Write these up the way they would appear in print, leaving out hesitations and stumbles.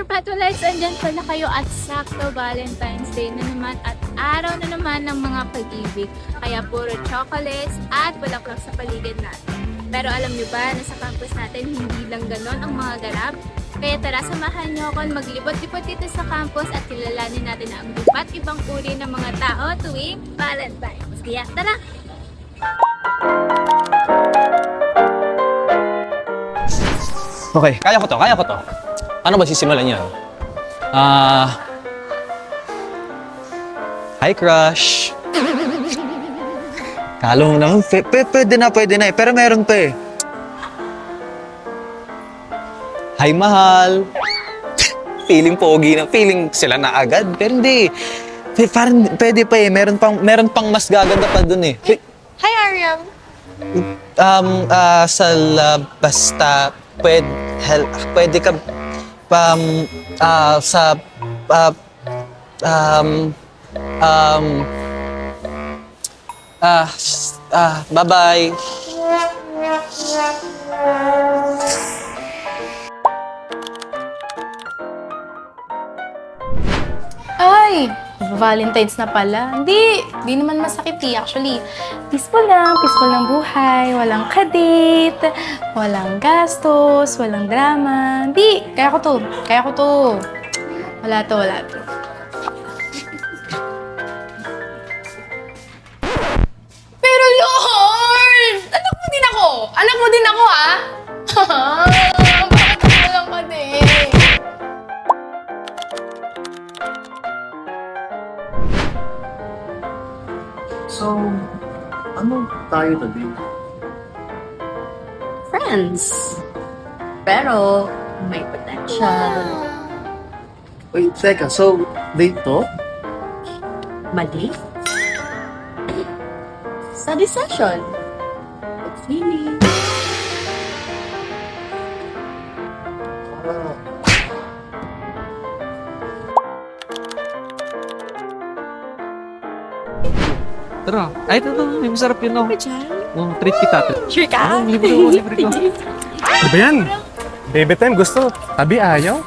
Perpetualites, andyan pala kayo at sakto Valentine's Day na naman at araw na naman ng mga pag-ibig. Kaya puro chocolates at bulaklak sa paligid natin. Pero alam nyo ba na sa campus natin hindi lang ganon ang mga ganap? Kaya tara, samahan nyo ako maglibot-libot dito sa campus at kilalanin natin ang iba't ibang uri ng mga tao tuwing Valentine's. Kaya tara! Okay, kaya ko to. Paano ba sisimulan yan? Hi, crush. Kala mo naman, pwede na eh. Pero meron pa eh. Hi, mahal. Feeling pogi na. Feeling sila na agad. Pero hindi. Parang pwede pa eh. Meron pang mas gaganda pa dun eh. Hi, Ariam. Basta pwede ka bye-bye. Ay, Valentine's na pala. Hindi naman masakit eh. Actually, peaceful ng buhay. Walang kadate, walang gastos, walang drama. Hindi, kaya ko to. Wala to. Pero Lord! Anak mo din ako, ah! Bakit walang kadate? So, ano tayo today? Friends. Pero, may potential. Wait, teka. So, date to? Mali. Study session. It's really... Ah, Tara. Ay, ito. May masarap yun, no? Treat kita. Sure ka? Libre ko. Ano ba yan? Baby time gusto. Tabi ayaw.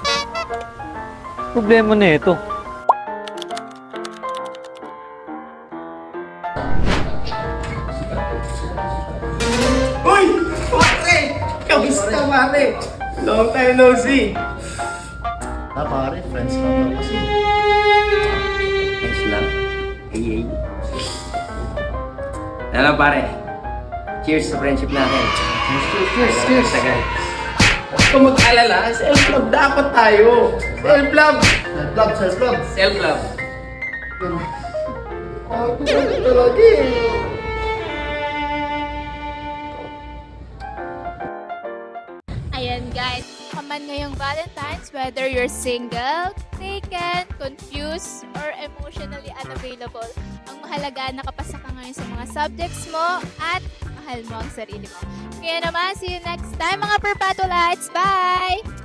Problema na ito. Uy! Pare! Kamusta, pare? Long time no see. pare, friends ka ba kasi? Thanks lang. Hey. Ano pare? Cheers sa friendship natin. Cheers. Tagal. Huwag ka mag-alala. Self-love dapat tayo. Self-love. Self-love. Self-love. Ako talaga eh. Ayan guys, kaman ngayong Valentine's, whether you're single, taken, confused, or emotionally unavailable, ang mahalaga nakapasa ka ngayon sa mga subjects mo at mahal mo ang sarili mo. Kaya naman, see you next time mga Perpetualites! Bye!